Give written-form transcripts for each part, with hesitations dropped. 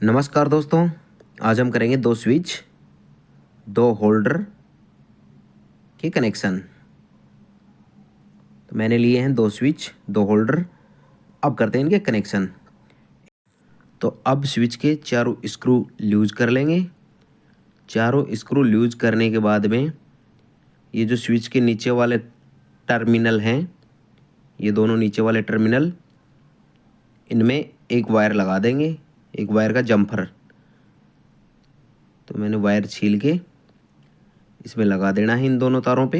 नमस्कार दोस्तों, आज हम करेंगे दो स्विच, दो होल्डर के कनेक्शन। तो मैंने लिए हैं दो स्विच, दो होल्डर। अब करते हैं इनके कनेक्शन। तो अब स्विच के चारों स्क्रू लूज कर लेंगे। चारों स्क्रू लूज करने के बाद में ये जो स्विच के नीचे वाले टर्मिनल हैं, ये दोनों नीचे वाले टर्मिनल, इनमें एक वायर लगा देंगे, एक वायर का जम्फर। तो मैंने वायर छील के इसमें लगा देना है इन दोनों तारों पे।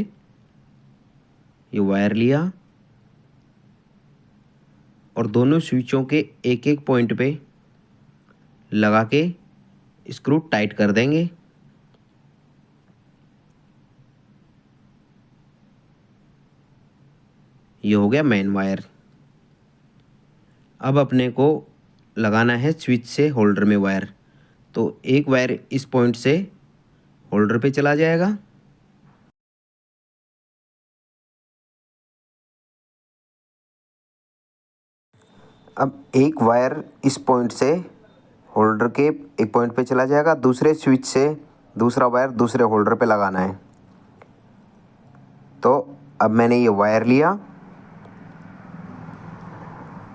ये वायर लिया और दोनों स्विचों के एक एक पॉइंट पे लगा के स्क्रू टाइट कर देंगे। ये हो गया मेन वायर। अब अपने को लगाना है स्विच से होल्डर में वायर। तो एक वायर इस पॉइंट से होल्डर पे चला जाएगा, अब एक वायर इस पॉइंट से होल्डर के एक पॉइंट पे चला जाएगा, दूसरे स्विच से दूसरा वायर दूसरे होल्डर पे लगाना है। तो अब मैंने ये वायर लिया,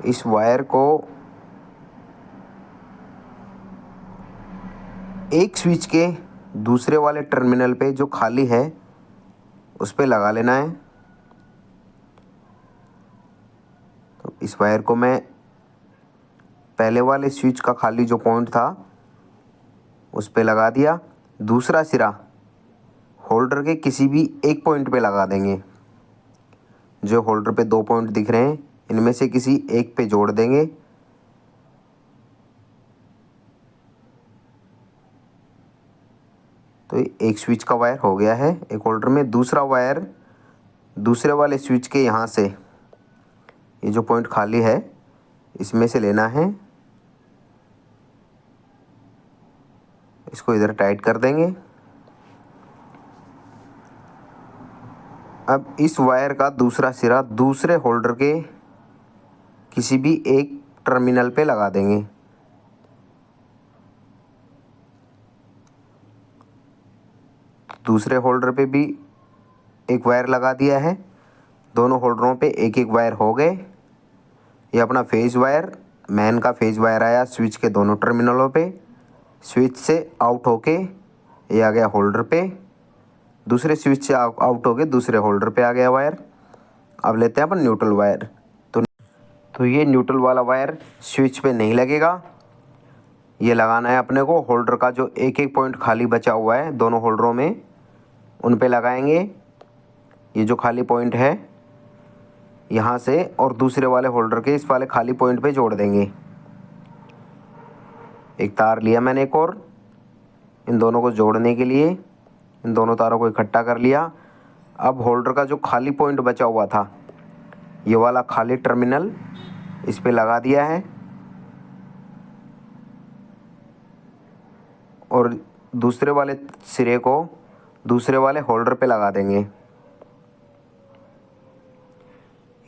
इस वायर को एक स्विच के दूसरे वाले टर्मिनल पे जो खाली है उस पे लगा लेना है। तो इस वायर को मैं पहले वाले स्विच का खाली जो पॉइंट था उस पे लगा दिया। दूसरा सिरा होल्डर के किसी भी एक पॉइंट पे लगा देंगे। जो होल्डर पे दो पॉइंट दिख रहे हैं इनमें से किसी एक पे जोड़ देंगे। तो एक स्विच का वायर हो गया है एक होल्डर में। दूसरा वायर दूसरे वाले स्विच के यहाँ से, ये जो पॉइंट खाली है इसमें से लेना है, इसको इधर टाइट कर देंगे। अब इस वायर का दूसरा सिरा दूसरे होल्डर के किसी भी एक टर्मिनल पे लगा देंगे। दूसरे होल्डर पे भी एक वायर लगा दिया है। दोनों होल्डरों पे एक एक वायर हो गए। ये अपना फेज वायर, मैन का फेज वायर आया स्विच के दोनों टर्मिनलों पे। स्विच से आउट होके ये आ गया होल्डर पे, दूसरे स्विच से आउट होके दूसरे होल्डर पे आ गया वायर। अब लेते हैं अपन न्यूट्रल वायर। तो ये न्यूट्रल वाला वायर स्विच पे नहीं लगेगा। ये लगाना है अपने को होल्डर का जो एक एक पॉइंट खाली बचा हुआ है दोनों होल्डरों में, उन पे लगाएंगे। ये जो खाली पॉइंट है यहाँ से और दूसरे वाले होल्डर के इस वाले खाली पॉइंट पे जोड़ देंगे। एक तार लिया मैंने एक और इन दोनों को जोड़ने के लिए, इन दोनों तारों को इकट्ठा कर लिया। अब होल्डर का जो खाली पॉइंट बचा हुआ था ये वाला खाली टर्मिनल इस पे लगा दिया है और दूसरे वाले सिरे को दूसरे वाले होल्डर पे लगा देंगे।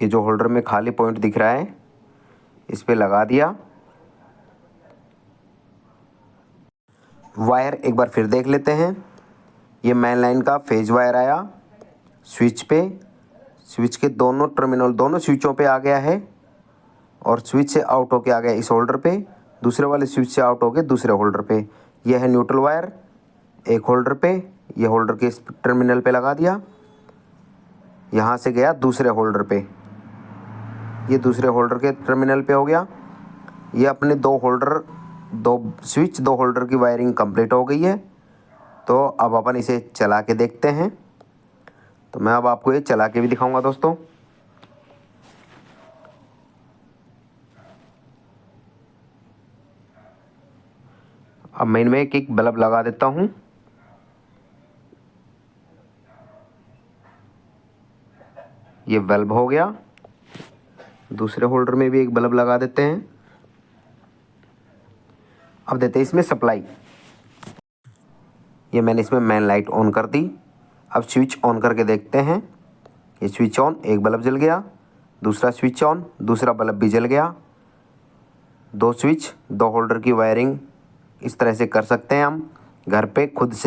ये जो होल्डर में खाली पॉइंट दिख रहा है इस पे लगा दिया। वायर एक बार फिर देख लेते हैं। ये मेन लाइन का फेज वायर आया स्विच पे, स्विच के दोनों टर्मिनल दोनों स्विचों पे आ गया है और स्विच से आउट होके आ गया इस होल्डर पे, दूसरे वाले स्विच से आउट होके दूसरे होल्डर पे। यह है न्यूट्रल वायर एक होल्डर पे, ये होल्डर के इस टर्मिनल पे लगा दिया। यहाँ से गया दूसरे होल्डर पे, ये दूसरे होल्डर के टर्मिनल पे हो गया। ये अपने दो स्विच दो होल्डर की वायरिंग कंप्लीट हो गई है। तो अब अपन इसे चला के देखते हैं। तो मैं अब आपको ये चला के भी दिखाऊंगा दोस्तों। अब मैं इनमें एक बल्ब लगा देता हूँ। ये बल्ब हो गया। दूसरे होल्डर में भी एक बल्ब लगा देते हैं। अब देते हैं इसमें सप्लाई। ये मैंने इसमें मेन लाइट ऑन कर दी। अब स्विच ऑन करके देखते हैं। ये स्विच ऑन, एक बल्ब जल गया। दूसरा स्विच ऑन, दूसरा बल्ब भी जल गया। दो स्विच दो होल्डर की वायरिंग इस तरह से कर सकते हैं हम घर पे खुद से।